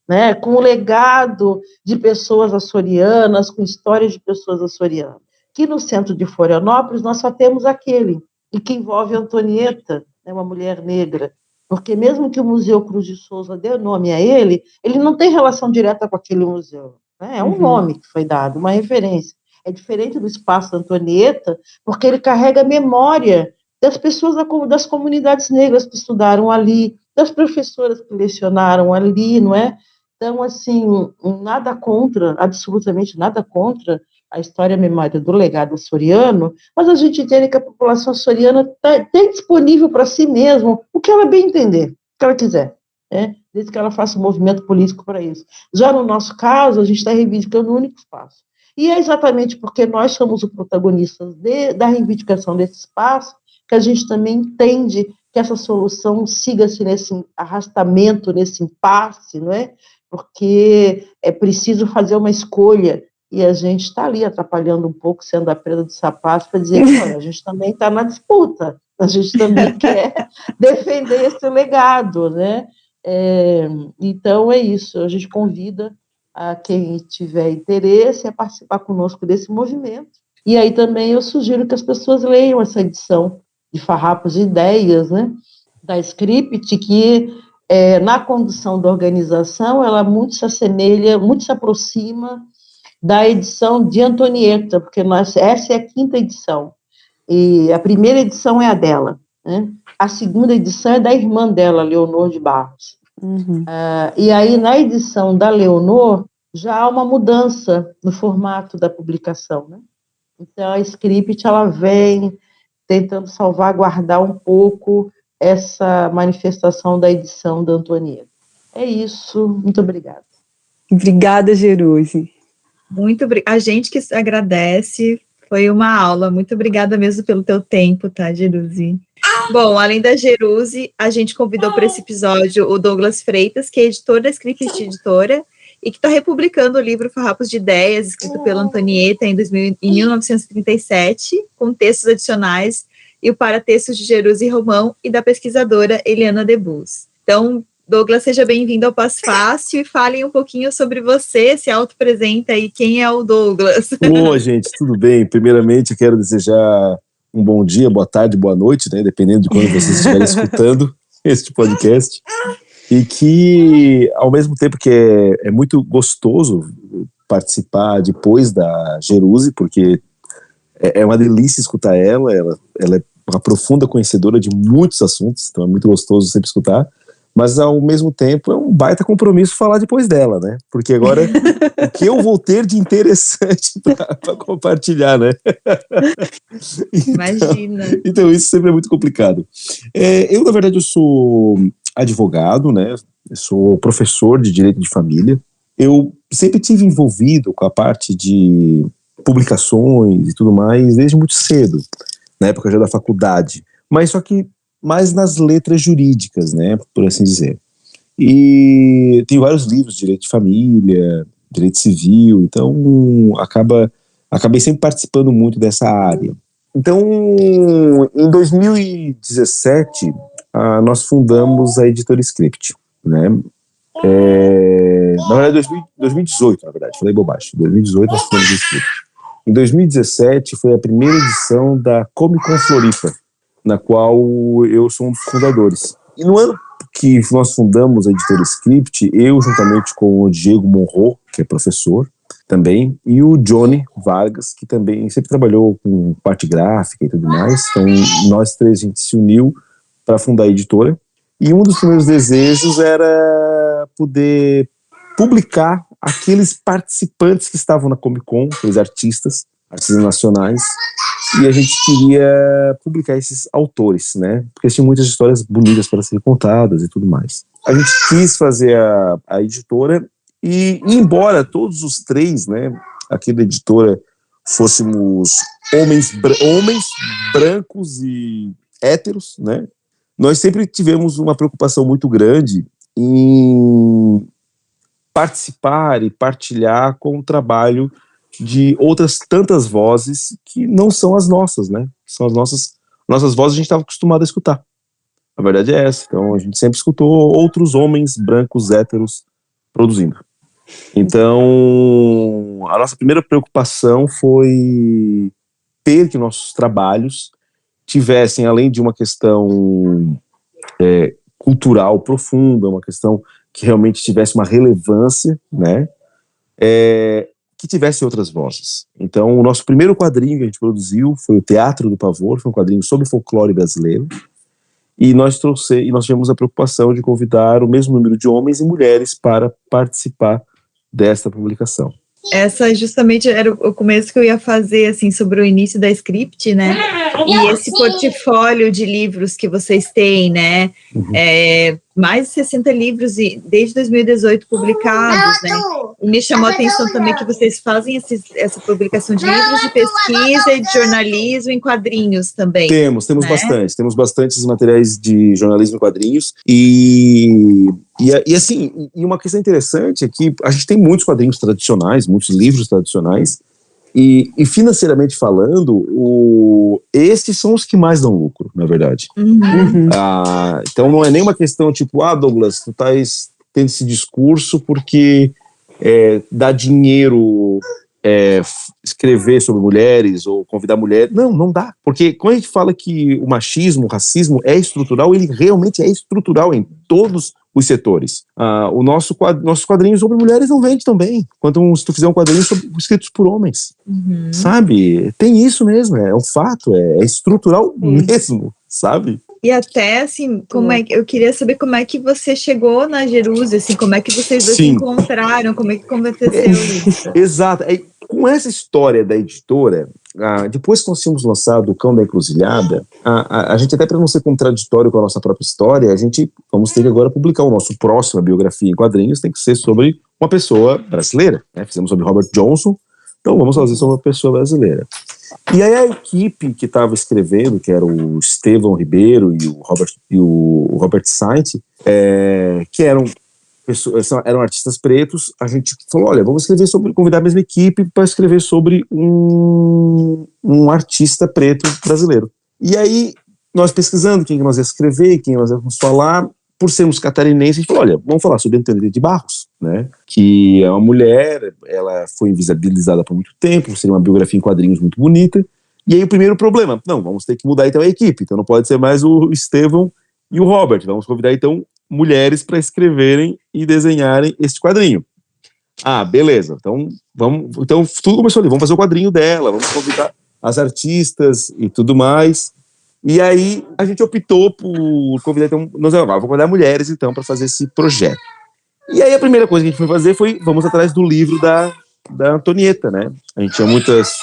né, com o legado de pessoas açorianas, com histórias de pessoas açorianas. Que no centro de Florianópolis nós só temos aquele, e que envolve a Antonieta, uma mulher negra, porque mesmo que o Museu Cruz de Souza dê nome a ele não tem relação direta com aquele museu, né? É um nome que foi dado, uma referência. É diferente do Espaço da Antonieta, porque ele carrega a memória das pessoas das comunidades negras que estudaram ali, das professoras que lecionaram ali, não é? Então, assim, nada contra, absolutamente nada contra a história e a memória do legado açoriano, mas a gente entende que a população açoriana tem disponível para si mesma o que ela bem entender, o que ela quiser, né? Desde que ela faça um movimento político para isso. Já no nosso caso, a gente está reivindicando um único espaço. E é exatamente porque nós somos os protagonistas da reivindicação desse espaço que a gente também entende que essa solução siga-se nesse arrastamento, nesse impasse, não é? Porque é preciso fazer uma escolha, e a gente está ali atrapalhando um pouco, sendo a presa do sapato, para dizer que olha, a gente também está na disputa, a gente também quer defender esse legado, né? Então, é isso, a gente convida a quem tiver interesse a participar conosco desse movimento, e aí também eu sugiro que as pessoas leiam essa edição de Farrapos de Ideias, né, da Script, que na condução da organização, ela muito se assemelha, muito se aproxima da edição de Antonieta, porque essa é a 5ª edição, e a primeira edição é a dela, né? A segunda edição é da irmã dela, Leonor de Barros. E aí, na edição da Leonor, já há uma mudança no formato da publicação, né? Então, a Script, ela vem tentando salvaguardar um pouco essa manifestação da edição da Antonieta. É isso, muito obrigada. Obrigada, Jerusi. Muito obrigada. A gente que agradece, foi uma aula. Muito obrigada mesmo pelo teu tempo, tá, Jerusi? Bom, além da Jerusi, a gente convidou para esse episódio o Douglas Freitas, que é editor da Script Editora, e que está republicando o livro Farrapos de Ideias, escrito pela Antonieta em 1937, com textos adicionais, e o paratextos de Jerusi Romão e da pesquisadora Eliana Debus. Então, Douglas, seja bem-vindo ao Passo Fácil e falem um pouquinho sobre você, se auto-apresenta aí, quem é o Douglas? Oi, gente, tudo bem? Primeiramente, eu quero desejar um bom dia, boa tarde, boa noite, né, dependendo de quando vocês estiverem escutando este podcast, e que, ao mesmo tempo que é muito gostoso participar depois da Jerusi, porque é uma delícia escutar ela é uma profunda conhecedora de muitos assuntos, então é muito gostoso sempre escutar, mas ao mesmo tempo é um baita compromisso falar depois dela, né? Porque agora o que eu vou ter de interessante para compartilhar, né? Imagina. Então isso sempre é muito complicado. Eu, na verdade, eu sou advogado, né? Eu sou professor de Direito de Família. Eu sempre tive envolvido com a parte de publicações e tudo mais desde muito cedo, na época já da faculdade, mas só que mais nas letras jurídicas, né, por assim dizer. E tem vários livros de direito de família, direito civil, então acabei sempre participando muito dessa área. Então, em 2017, nós fundamos a Editora Script, né? Na verdade, 2018, na verdade, falei bobagem. Em 2018 nós fundamos a Script. Em 2017 foi a primeira edição da Comic Con Floripa, na qual eu sou um dos fundadores. E no ano que nós fundamos a Editora Script, eu juntamente com o Diego Monroe, que é professor também, e o Johnny Vargas, que também sempre trabalhou com parte gráfica e tudo mais. Então, nós três, a gente se uniu para fundar a editora. E um dos primeiros desejos era poder publicar aqueles participantes que estavam na Comic Con, aqueles artistas nacionais, e a gente queria publicar esses autores, né? Porque tinha muitas histórias bonitas para serem contadas e tudo mais. A gente quis fazer a editora, e embora todos os três, né, aqui da editora, fôssemos homens brancos e héteros, né, nós sempre tivemos uma preocupação muito grande em participar e partilhar com o trabalho de outras tantas vozes que não são as nossas, né? São as nossas vozes, a gente estava acostumado a escutar. A verdade é essa. Então, a gente sempre escutou outros homens brancos, héteros, produzindo. Então, a nossa primeira preocupação foi ter que nossos trabalhos tivessem, além de uma questão cultural profunda, uma questão que realmente tivesse uma relevância, né? Que tivesse outras vozes. Então, o nosso primeiro quadrinho que a gente produziu foi o Teatro do Pavor, foi um quadrinho sobre folclore brasileiro, e nós tivemos a preocupação de convidar o mesmo número de homens e mulheres para participar desta publicação. Essa justamente era o começo que eu ia fazer, assim, sobre o início da Script, né? E esse portfólio de livros que vocês têm, né? Mais de 60 livros desde 2018 publicados, né? E me chamou a atenção também que vocês fazem essa publicação de livros de pesquisa e de jornalismo em quadrinhos também. Temos né? Bastante. Temos bastantes materiais de jornalismo em quadrinhos e assim, e uma questão interessante é que a gente tem muitos quadrinhos tradicionais, muitos livros tradicionais, e financeiramente falando, esses são os que mais dão lucro, na verdade. Então não é nem uma questão tipo, Douglas, tu estás tendo esse discurso porque dá dinheiro escrever sobre mulheres ou convidar mulheres. Não dá. Porque quando a gente fala que o machismo, o racismo é estrutural, ele realmente é estrutural em todos os setores. Nossos quadrinhos sobre mulheres não vendem tão bem quanto se tu fizer um quadrinho escritos por homens. Sabe? Tem isso mesmo, é um fato, é estrutural mesmo, sabe? E até, assim, eu queria saber como é que você chegou na Jeruse, assim, como é que vocês dois se encontraram, como é que aconteceu isso? Exato. Com essa história da editora, depois que nós tínhamos lançado O Cão da Encruzilhada, a gente, até para não ser contraditório com a nossa própria história, a gente vamos ter que agora publicar o nosso próximo biografia em quadrinhos, tem que ser sobre uma pessoa brasileira, né? Fizemos sobre Robert Johnson, então vamos fazer sobre uma pessoa brasileira. E aí a equipe que estava escrevendo, que era o Estevão Ribeiro e o Robert Sainz, que eram artistas pretos, a gente falou, olha, vamos convidar a mesma equipe para escrever sobre um artista preto brasileiro. E aí, nós pesquisando quem nós ia escrever, quem nós íamos falar, por sermos catarinenses, a gente falou, olha, vamos falar sobre Antonieta de Barros, né, que é uma mulher, ela foi invisibilizada por muito tempo, seria uma biografia em quadrinhos muito bonita, e aí o primeiro problema, vamos ter que mudar então a equipe, então não pode ser mais o Estevão e o Robert, vamos convidar então mulheres para escreverem e desenharem este quadrinho. Beleza, então tudo começou ali, vamos fazer o quadrinho dela, vamos convidar as artistas e tudo mais. E aí a gente optou por convidar, então, vamos convidar mulheres então para fazer esse projeto. E aí a primeira coisa que a gente foi fazer foi, vamos atrás do livro da Antonieta, né? A gente tinha muitos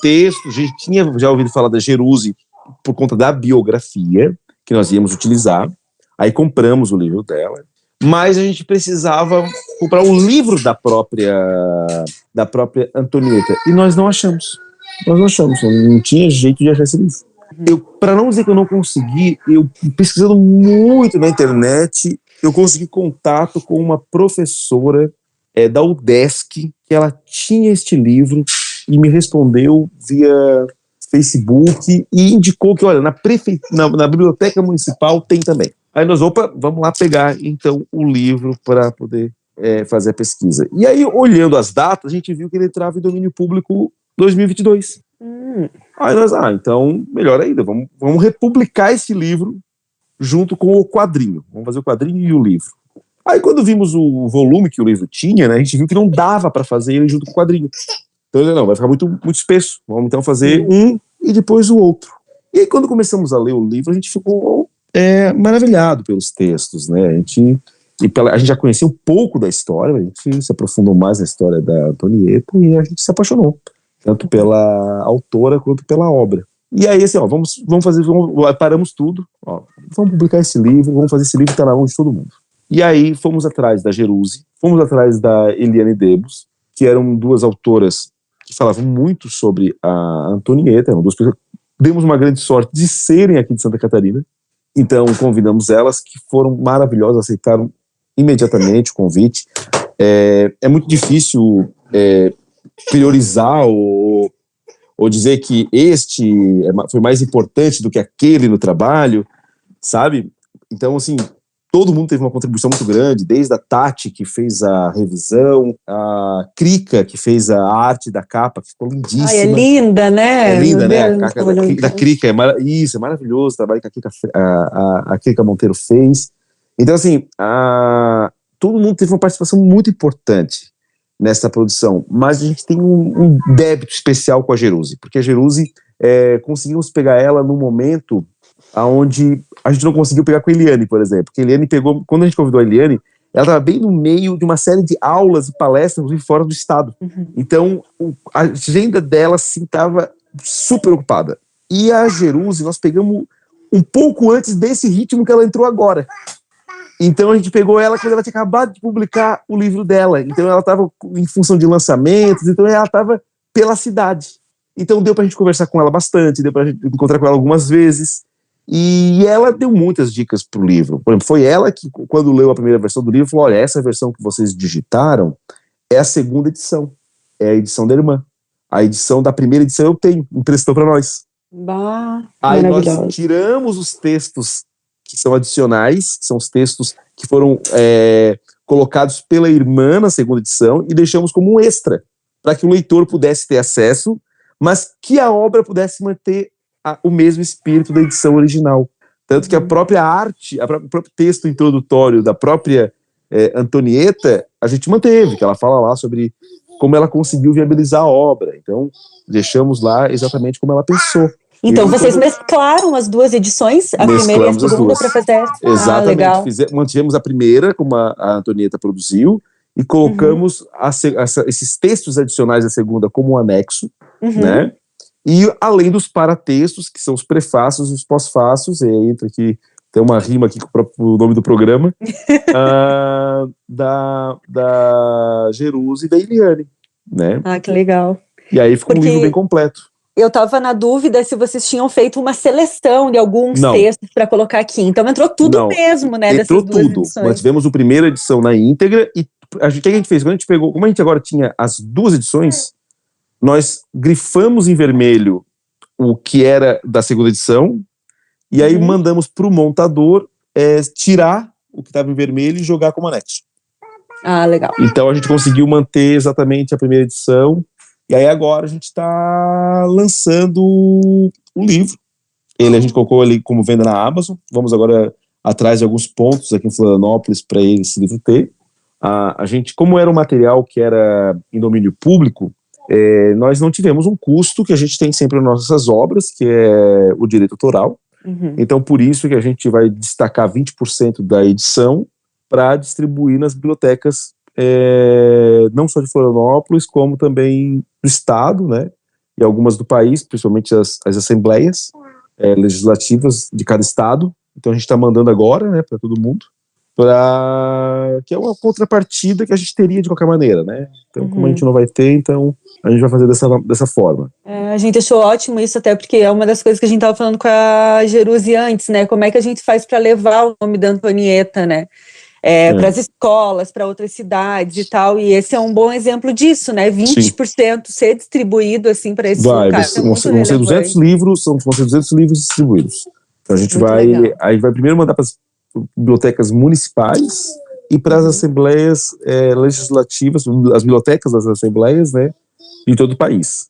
textos, a gente tinha já ouvido falar da Jeruse por conta da biografia que nós íamos utilizar, aí compramos o livro dela, mas a gente precisava comprar o livro da própria da própria Antonieta. E nós não achamos. Não tinha jeito de achar esse livro. Para não dizer que eu não consegui, eu pesquisando muito na internet, eu consegui contato com uma professora da UDESC, que ela tinha este livro e me respondeu via Facebook e indicou que, olha, na biblioteca municipal tem também. Aí nós, vamos lá pegar, então, o livro para poder fazer a pesquisa. E aí, olhando as datas, a gente viu que ele entrava em domínio público 2022. Aí nós, então, melhor ainda, vamos republicar esse livro junto com o quadrinho. Vamos fazer o quadrinho e o livro. Aí quando vimos o volume que o livro tinha, né, a gente viu que não dava para fazer ele junto com o quadrinho. Então ele, não, vai ficar muito, muito espesso. Vamos então fazer um e depois o outro. E aí quando começamos a ler o livro, a gente ficou maravilhado pelos textos, né? A gente já conhecia um pouco da história, a gente se aprofundou mais na história da Antonieta e a gente se apaixonou, tanto pela autora quanto pela obra. E aí, assim, paramos tudo, vamos publicar esse livro, vamos fazer esse livro estar na mão de todo mundo. E aí fomos atrás da Geruse, fomos atrás da Eliane Debus, que eram duas autoras que falavam muito sobre a Antonieta, eram duas pessoas, demos uma grande sorte de serem aqui de Santa Catarina, então convidamos elas, que foram maravilhosas, aceitaram imediatamente o convite. É muito difícil priorizar ou dizer que este foi mais importante do que aquele no trabalho, sabe? Então, assim, todo mundo teve uma contribuição muito grande, desde a Tati, que fez a revisão, a Krika, que fez a arte da capa, que ficou lindíssima. É linda, né? É linda, né? A capa da Krika, é maravilhoso o trabalho que a Krika Monteiro fez. Então, assim, todo mundo teve uma participação muito importante nessa produção, mas a gente tem um débito especial com a Geruse, porque a Geruse, conseguimos pegar ela num momento onde a gente não conseguiu pegar com a Eliane, por exemplo, porque a Eliane pegou, quando a gente convidou a Eliane, ela estava bem no meio de uma série de aulas e palestras, inclusive fora do estado. Então, a agenda dela, assim, estava super ocupada. E a Geruse, nós pegamos um pouco antes desse ritmo que ela entrou agora. Então a gente pegou ela quando ela tinha acabado de publicar o livro dela. Então ela estava em função de lançamentos, então ela estava pela cidade. Então deu pra gente conversar com ela bastante, deu pra gente encontrar com ela algumas vezes. E ela deu muitas dicas pro livro. Por exemplo, foi ela que, quando leu a primeira versão do livro, falou: olha, essa versão que vocês digitaram é a segunda edição. É a edição da irmã. A edição da primeira edição eu tenho, emprestou para nós. Aí nós tiramos os textos que são adicionais, que são os textos que foram colocados pela irmã na segunda edição, e deixamos como um extra, para que o leitor pudesse ter acesso, mas que a obra pudesse manter o mesmo espírito da edição original. Tanto que a própria arte, o próprio texto introdutório da própria Antonieta, a gente manteve, que ela fala lá sobre como ela conseguiu viabilizar a obra. Então, deixamos lá exatamente como ela pensou. Então, vocês mesclaram as duas edições, a primeira e a segunda, para fazer essa? Exatamente. Legal. Mantivemos a primeira, como a Antonieta produziu, e colocamos esses textos adicionais da segunda como um anexo, né? E além dos paratextos, que são os prefácios e os pós-fácios, e aí entra aqui, tem uma rima aqui com o próprio nome do programa, da Geruse e da Eliane, né? Que legal. E aí ficou um livro bem completo. Eu estava na dúvida se vocês tinham feito uma seleção de alguns textos para colocar aqui. Então entrou tudo mesmo, né? Entrou tudo. Nós tivemos a primeira edição na íntegra e o que a gente fez? Quando a gente pegou, como a gente agora tinha as duas edições, nós grifamos em vermelho o que era da segunda edição e aí mandamos para o montador tirar o que estava em vermelho e jogar como anexo. Legal. Então a gente conseguiu manter exatamente a primeira edição. E aí agora a gente está lançando o livro. A gente colocou ele como venda na Amazon. Vamos agora atrás de alguns pontos aqui em Florianópolis para esse livro ter. A gente, como era um material que era em domínio público, nós não tivemos um custo que a gente tem sempre nas nossas obras, que é o direito autoral. Então por isso que a gente vai destacar 20% da edição para distribuir nas bibliotecas, não só de Florianópolis, como também do estado, né, e algumas do país, principalmente as assembleias legislativas de cada estado. Então a gente está mandando agora, né, para todo mundo. que é uma contrapartida que a gente teria de qualquer maneira, né? Então, como a gente não vai ter, então a gente vai fazer dessa forma. A gente achou ótimo isso, até porque é uma das coisas que a gente estava falando com a Jerusi antes, né? Como é que a gente faz para levar o nome da Antonieta, né? Para as escolas, para outras cidades e tal, e esse é um bom exemplo disso, né? 20% ser distribuído assim para esses locais. Vão ser 200 livros, vão ser 200 livros distribuídos. Então a gente vai primeiro mandar para as bibliotecas municipais e para as assembleias legislativas, as bibliotecas das assembleias, né, de todo o país.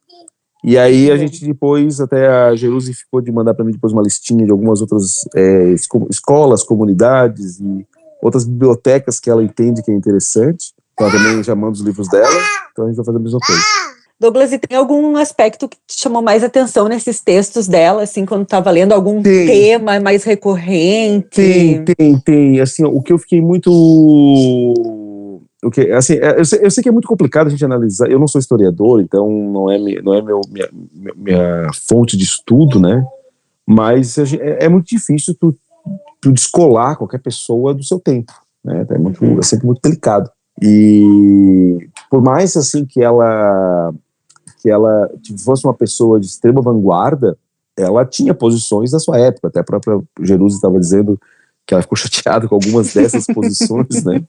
E aí a gente depois, até a Jerusi ficou de mandar para mim depois uma listinha de algumas outras escolas, comunidades e outras bibliotecas que ela entende que é interessante. Ela também já manda os livros dela, então a gente vai fazer a mesma coisa. Douglas, e tem algum aspecto que te chamou mais atenção nesses textos dela, assim, quando estava lendo algum tema mais recorrente? Tem. Assim, o que eu fiquei muito... eu sei que é muito complicado a gente analisar. Eu não sou historiador, então não é minha fonte de estudo, né? Mas é muito difícil tu descolar qualquer pessoa do seu tempo, né? É sempre muito delicado. E por mais assim que ela fosse uma pessoa de extrema vanguarda, ela tinha posições da sua época. Até a própria Jerusi estava dizendo que ela ficou chateada com algumas dessas posições, né?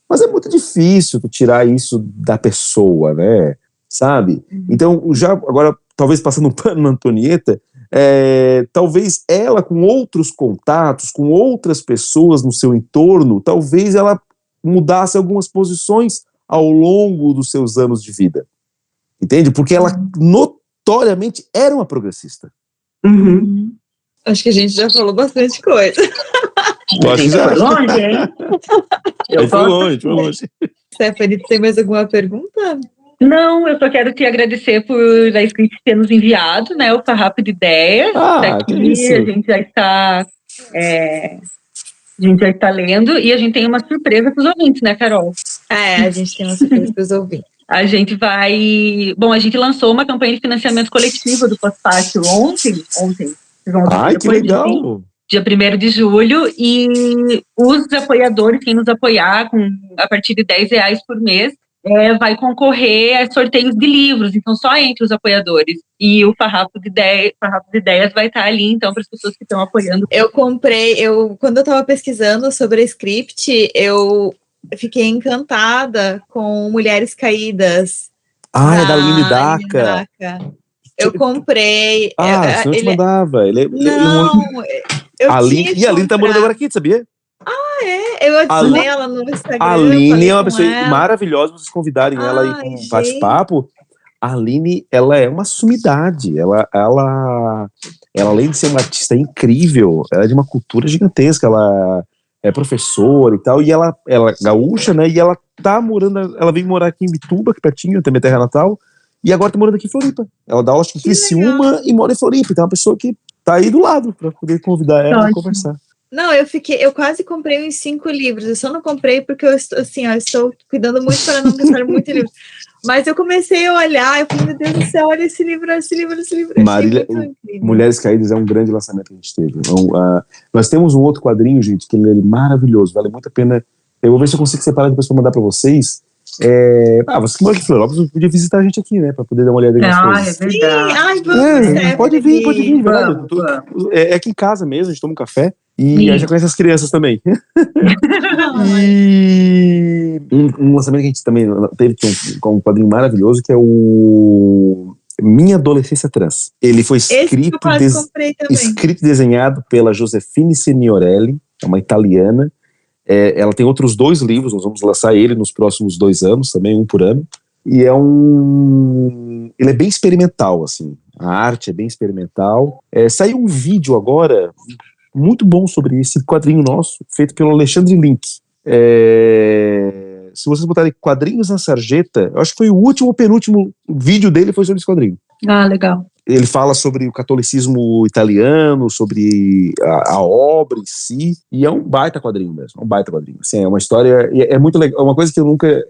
Mas é muito difícil tu tirar isso da pessoa, né? Sabe? Então, já agora, talvez passando um pano na Antonieta, talvez ela, com outros contatos, com outras pessoas no seu entorno, talvez ela mudasse algumas posições ao longo dos seus anos de vida. Entende? Porque ela notoriamente era uma progressista. Acho que a gente já falou bastante coisa. A gente foi longe, hein? Foi longe. Stephanie, tem mais alguma pergunta? Não, eu só quero te agradecer por a Script ter nos enviado, né, o Farrapo de Ideias. Que isso. A gente já está lendo e a gente tem uma surpresa para os ouvintes, né, Carol? A gente tem uma surpresa para os ouvintes. A gente vai... Bom, a gente lançou uma campanha de financiamento coletivo do Pós-Fácil ontem. Que legal! Dia 1º de julho, e os apoiadores, quem nos apoiar a partir de R$10 por mês, vai concorrer a sorteios de livros, então só entre os apoiadores. E o Farrapo de Ideias vai estar ali, então, para as pessoas que estão apoiando. Quando eu estava pesquisando sobre a Script, eu fiquei encantada com Mulheres Caídas. É da Aline Daca. Eu comprei. Senão eu te mandava. A Aline tá morando agora aqui, sabia? Eu adicionei ela no Instagram. A Aline é uma pessoa maravilhosa, vocês convidarem ela aí para um bate-papo. A Aline, ela é uma sumidade. Ela, além de ser uma artista incrível, ela é de uma cultura gigantesca. Ela é professora e tal, e ela é gaúcha, né? E ela ela veio morar aqui em Bituba, aqui pertinho, tem minha terra natal, e agora tá morando aqui em Floripa. Ela dá aula em Criciúma e mora em Floripa. Então é uma pessoa que tá aí do lado para poder convidar ela para conversar. Não, eu quase comprei uns 5 livros, eu só não comprei porque eu estou cuidando muito para não gastar muito livro. Mas eu comecei a olhar, eu falei, meu Deus do céu, olha esse livro. Marília, Mulheres Caídas é um grande lançamento que a gente teve. Nós temos um outro quadrinho, gente, que ele é maravilhoso, vale muito a pena. Eu vou ver se eu consigo separar depois para mandar para vocês. Você que mora aqui em Florianópolis, podia visitar a gente aqui, né, para poder dar uma olhada nas coisas. É verdade. Vamos, pode vir, verdade. É aqui em casa mesmo, a gente toma um café. E a gente conhece as crianças também. E um lançamento que a gente também teve com um quadrinho maravilhoso, que é o Minha Adolescência Trans. Ele foi escrito e desenhado pela Josefine Signorelli, é uma italiana. Ela tem outros 2 livros, nós vamos lançar ele nos próximos 2 anos, também um por ano. E ele é bem experimental, assim. A arte é bem experimental. Saiu um vídeo agora muito bom sobre esse quadrinho nosso, feito pelo Alexandre Link. Se vocês botarem Quadrinhos na Sarjeta, eu acho que foi o último ou penúltimo vídeo dele foi sobre esse quadrinho. Legal. ele fala sobre o catolicismo italiano, sobre a obra em si, e é um baita quadrinho mesmo, assim, é uma história, é muito legal, é uma coisa que eu nunca,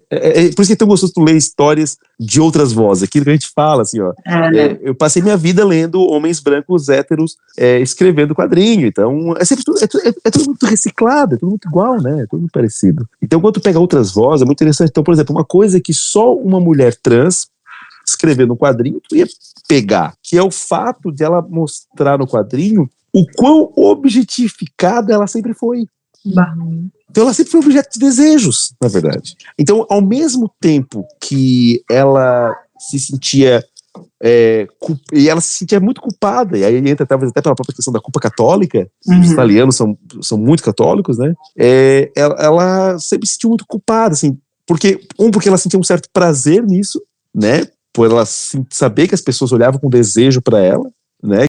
por isso que é tão gostoso tu ler histórias de outras vozes, aquilo que a gente fala, assim, ó, eu passei minha vida lendo homens brancos héteros escrevendo quadrinho, então é sempre tudo muito reciclado, é tudo muito igual, né, é tudo muito parecido. Então quando tu pega outras vozes, é muito interessante. Então, por exemplo, uma coisa que só uma mulher trans escrever no quadrinho, tu ia pegar, que é o fato de ela mostrar no quadrinho o quão objetificada ela sempre foi. Então ela sempre foi objeto de desejos, na verdade. Então, ao mesmo tempo que ela se sentia e ela se sentia muito culpada, e aí entra talvez até pela própria questão da culpa católica, os italianos são muito católicos, né? Ela sempre se sentiu muito culpada, assim, porque ela sentia um certo prazer nisso, né? Por ela saber que as pessoas olhavam com desejo para ela, né?